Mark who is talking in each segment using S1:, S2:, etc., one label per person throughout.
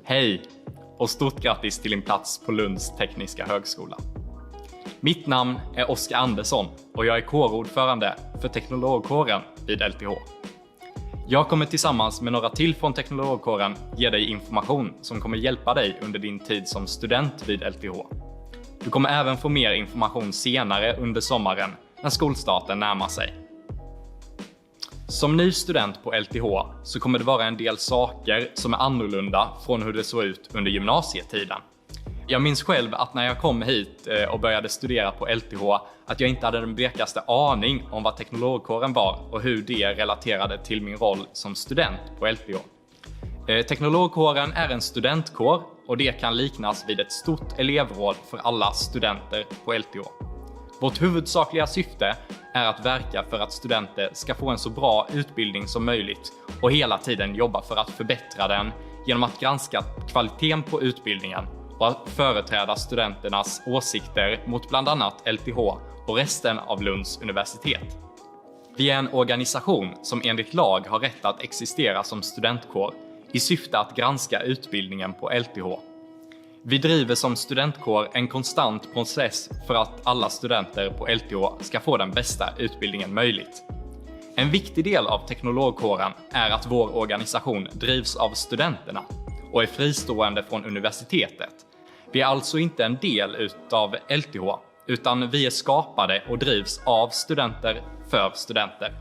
S1: Hej och stort grattis till din plats på Lunds tekniska högskola. Mitt namn är Oskar Andersson och jag är kårordförande för teknologkåren vid LTH. Jag kommer tillsammans med några till från teknologkåren ge dig information som kommer hjälpa dig under din tid som student vid LTH. Du kommer även få mer information senare under sommaren när skolstarten närmar sig. Som ny student på LTH så kommer det vara en del saker som är annorlunda från hur det såg ut under gymnasietiden. Jag minns själv att när jag kom hit och började studera på LTH att jag inte hade den blekaste aning om vad teknologkåren var och hur det relaterade till min roll som student på LTH. Teknologkåren är en studentkår och det kan liknas vid ett stort elevråd för alla studenter på LTH. Vårt huvudsakliga syfte är att verka för att studenter ska få en så bra utbildning som möjligt och hela tiden jobba för att förbättra den genom att granska kvaliteten på utbildningen och att företräda studenternas åsikter mot bland annat LTH och resten av Lunds universitet. Vi är en organisation som enligt lag har rätt att existera som studentkår i syfte att granska utbildningen på LTH. Vi driver som studentkår en konstant process för att alla studenter på LTH ska få den bästa utbildningen möjligt. En viktig del av teknologkåren är att vår organisation drivs av studenterna och är fristående från universitetet. Vi är alltså inte en del utav LTH, utan vi är skapade och drivs av studenter för studenter.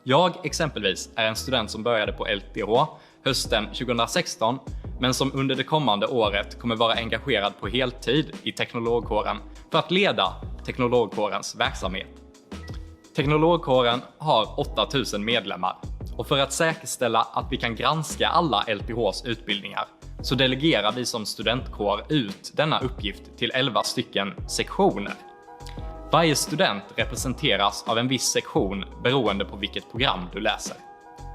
S1: Jag exempelvis är en student som började på LTH hösten 2016, men som under det kommande året kommer vara engagerad på heltid i teknologkåren för att leda teknologkårens verksamhet. Teknologkåren har 8000 medlemmar och för att säkerställa att vi kan granska alla LTHs utbildningar så delegerar vi som studentkår ut denna uppgift till 11 stycken sektioner. Varje student representeras av en viss sektion beroende på vilket program du läser.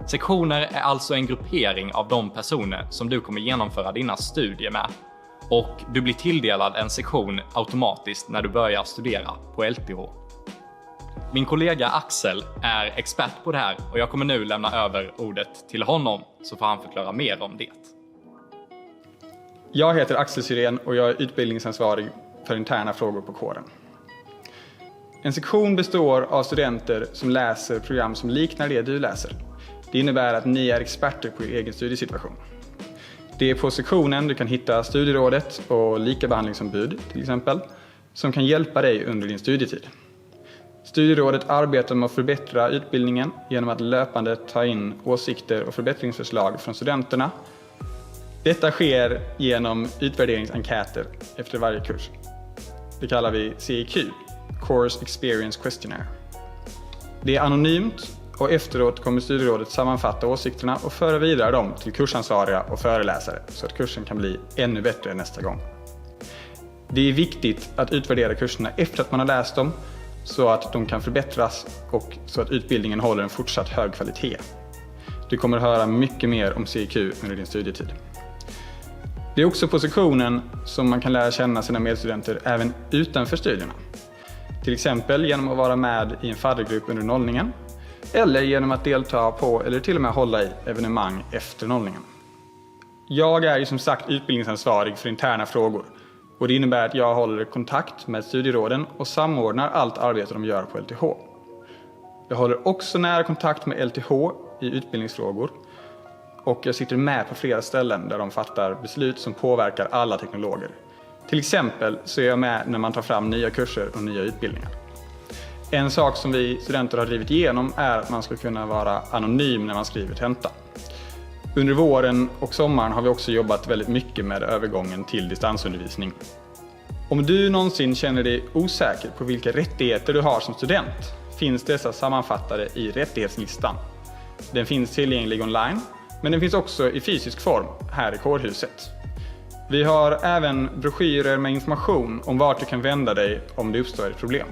S1: Sektioner är alltså en gruppering av de personer som du kommer genomföra dina studier med och du blir tilldelad en sektion automatiskt när du börjar studera på LTH. Min kollega Axel är expert på det här och jag kommer nu lämna över ordet till honom så får han förklara mer om det.
S2: Jag heter Axel Syrén och jag är utbildningsansvarig för interna frågor på kåren. En sektion består av studenter som läser program som liknar det du läser. Det innebär att ni är experter på er egen studiesituation. Det är på sektionen du kan hitta studierådet och likabehandlingsombud till exempel, som kan hjälpa dig under din studietid. Studierådet arbetar med att förbättra utbildningen genom att löpande ta in åsikter och förbättringsförslag från studenterna. Detta sker genom utvärderingsenkäter efter varje kurs. Det kallar vi CEQ, Course Experience Questionnaire. Det är anonymt och efteråt kommer studierådet sammanfatta åsikterna och föra vidare dem till kursansvariga och föreläsare så att kursen kan bli ännu bättre nästa gång. Det är viktigt att utvärdera kurserna efter att man har läst dem så att de kan förbättras och så att utbildningen håller en fortsatt hög kvalitet. Du kommer att höra mycket mer om CEQ under din studietid. Det är också på sektionen som man kan lära känna sina medstudenter även utanför studierna. Till exempel genom att vara med i en faddergrupp under nollningen eller genom att delta på eller till och med hålla i evenemang efter nollningen. Jag är ju som sagt utbildningsansvarig för interna frågor och det innebär att jag håller kontakt med studieråden och samordnar allt arbete de gör på LTH. Jag håller också nära kontakt med LTH i utbildningsfrågor och jag sitter med på flera ställen där de fattar beslut som påverkar alla teknologer. Till exempel så är jag med när man tar fram nya kurser och nya utbildningar. En sak som vi studenter har drivit igenom är att man ska kunna vara anonym när man skriver tenta. Under våren och sommaren har vi också jobbat väldigt mycket med övergången till distansundervisning. Om du någonsin känner dig osäker på vilka rättigheter du har som student finns dessa sammanfattade i rättighetslistan. Den finns tillgänglig online, men den finns också i fysisk form här i kårhuset. Vi har även broschyrer med information om vart du kan vända dig om det uppstår ett problem.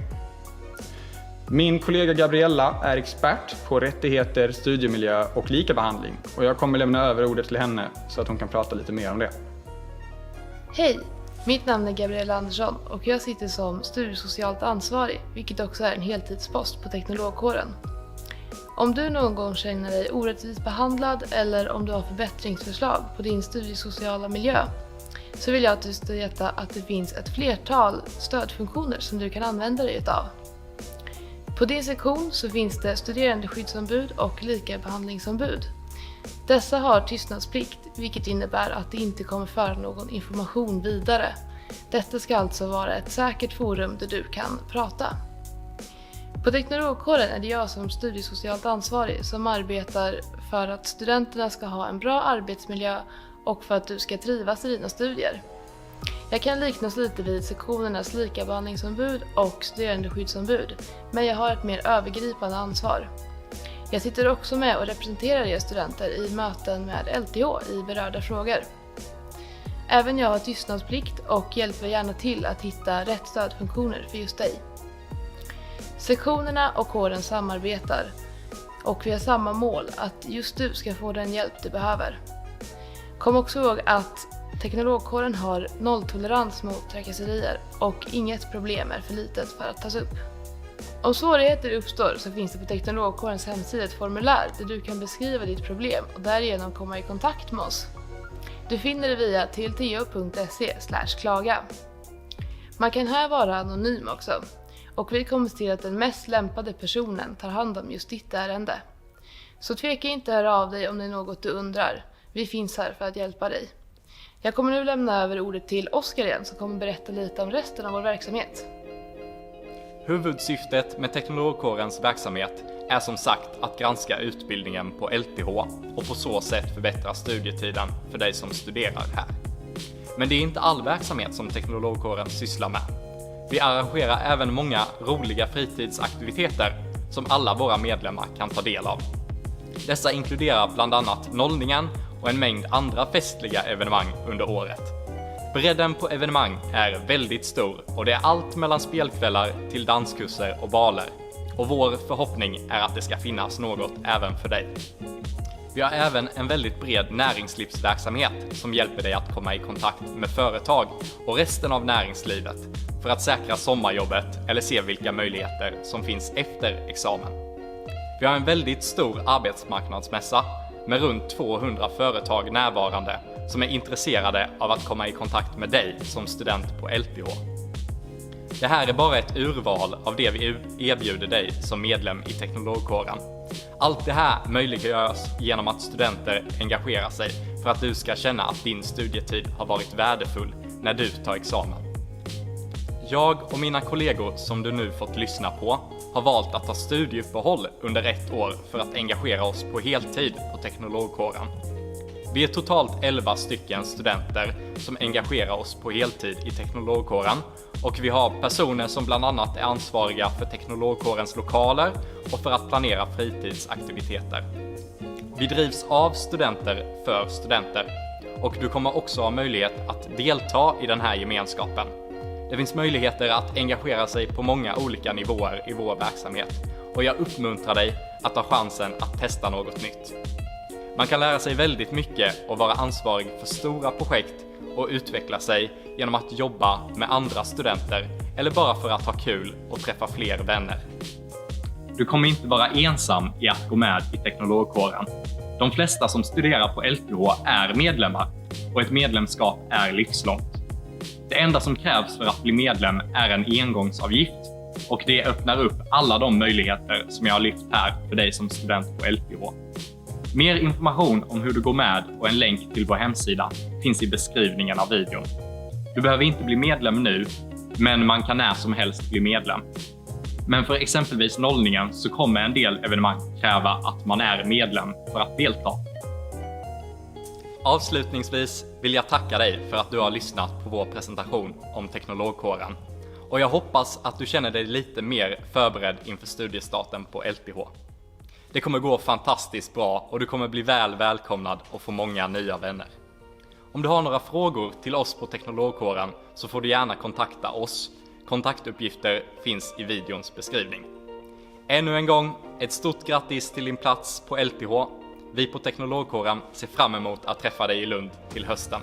S2: Min kollega Gabriella är expert på rättigheter, studiemiljö och likabehandling och jag kommer lämna över ordet till henne så att hon kan prata lite mer om det.
S3: Hej, mitt namn är Gabriella Andersson och jag sitter som studiesocialt ansvarig, vilket också är en heltidspost på teknologkåren. Om du någon gång känner dig orättvist behandlad eller om du har förbättringsförslag på din studiesociala miljö, så vill jag att du ska veta att det finns ett flertal stödfunktioner som du kan använda dig utav. På din sektion så finns det studerandeskyddsombud och likabehandlingsombud. Dessa har tystnadsplikt, vilket innebär att det inte kommer föra någon information vidare. Detta ska alltså vara ett säkert forum där du kan prata. På teknologkåren är det jag som studiesocialt ansvarig som arbetar för att studenterna ska ha en bra arbetsmiljö och för att du ska trivas i dina studier. Jag kan liknas lite vid sektionernas likabehandlingsombud och studerandeskyddsombud, men jag har ett mer övergripande ansvar. Jag sitter också med och representerar er studenter i möten med LTH i berörda frågor. Även jag har tystnadsplikt och hjälper gärna till att hitta rätt stödfunktioner för just dig. Sektionerna och kåren samarbetar och vi har samma mål, att just du ska få den hjälp du behöver. Kom också ihåg att teknologkåren har nolltolerans mot trakasserier och inget problem är för litet för att tas upp. Om svårigheter uppstår så finns det på teknologkårens hemsida ett formulär där du kan beskriva ditt problem och därigenom komma i kontakt med oss. Du finner det via tlto.se/klaga. Man kan här vara anonym också och vi kommer se till att den mest lämpade personen tar hand om just ditt ärende. Så tveka inte höra av dig om det är något du undrar. Vi finns här för att hjälpa dig. Jag kommer nu lämna över ordet till Oskar igen som kommer berätta lite om resten av vår verksamhet.
S1: Huvudsyftet med teknologkårens verksamhet är som sagt att granska utbildningen på LTH och på så sätt förbättra studietiden för dig som studerar här. Men det är inte all verksamhet som teknologkåren sysslar med. Vi arrangerar även många roliga fritidsaktiviteter som alla våra medlemmar kan ta del av. Dessa inkluderar bland annat nollningen och en mängd andra festliga evenemang under året. Bredden på evenemang är väldigt stor och det är allt mellan spelkvällar till danskurser och baler. Och vår förhoppning är att det ska finnas något även för dig. Vi har även en väldigt bred näringslivsverksamhet som hjälper dig att komma i kontakt med företag och resten av näringslivet för att säkra sommarjobbet eller se vilka möjligheter som finns efter examen. Vi har en väldigt stor arbetsmarknadsmässa med runt 200 företag närvarande som är intresserade av att komma i kontakt med dig som student på LTH. Det här är bara ett urval av det vi erbjuder dig som medlem i teknologkåren. Allt det här möjliggörs genom att studenter engagerar sig för att du ska känna att din studietid har varit värdefull när du tar examen. Jag och mina kollegor som du nu fått lyssna på har valt att ta studieuppehåll under ett år för att engagera oss på heltid på teknologkåren. Vi är totalt 11 stycken studenter som engagerar oss på heltid i teknologkåren och vi har personer som bland annat är ansvariga för teknologkårens lokaler och för att planera fritidsaktiviteter. Vi drivs av studenter för studenter och du kommer också ha möjlighet att delta i den här gemenskapen. Det finns möjligheter att engagera sig på många olika nivåer i vår verksamhet och jag uppmuntrar dig att ta chansen att testa något nytt. Man kan lära sig väldigt mycket och vara ansvarig för stora projekt och utveckla sig genom att jobba med andra studenter eller bara för att ha kul och träffa fler vänner. Du kommer inte vara ensam i att gå med i teknologkåren. De flesta som studerar på LTH är medlemmar och ett medlemskap är livslångt. Det enda som krävs för att bli medlem är en engångsavgift och det öppnar upp alla de möjligheter som jag har lyft här för dig som student på LTH. Mer information om hur du går med och en länk till vår hemsida finns i beskrivningen av videon. Du behöver inte bli medlem nu, men man kan när som helst bli medlem. Men för exempelvis nollningen så kommer en del evenemang kräva att man är medlem för att delta. Avslutningsvis vill jag tacka dig för att du har lyssnat på vår presentation om teknologkåren. Och jag hoppas att du känner dig lite mer förberedd inför studiestarten på LTH. Det kommer gå fantastiskt bra och du kommer bli väl välkomnad och få många nya vänner. Om du har några frågor till oss på teknologkåren så får du gärna kontakta oss. Kontaktuppgifter finns i videons beskrivning. Ännu en gång, ett stort grattis till din plats på LTH. Vi på teknologkåren ser fram emot att träffa dig i Lund till hösten.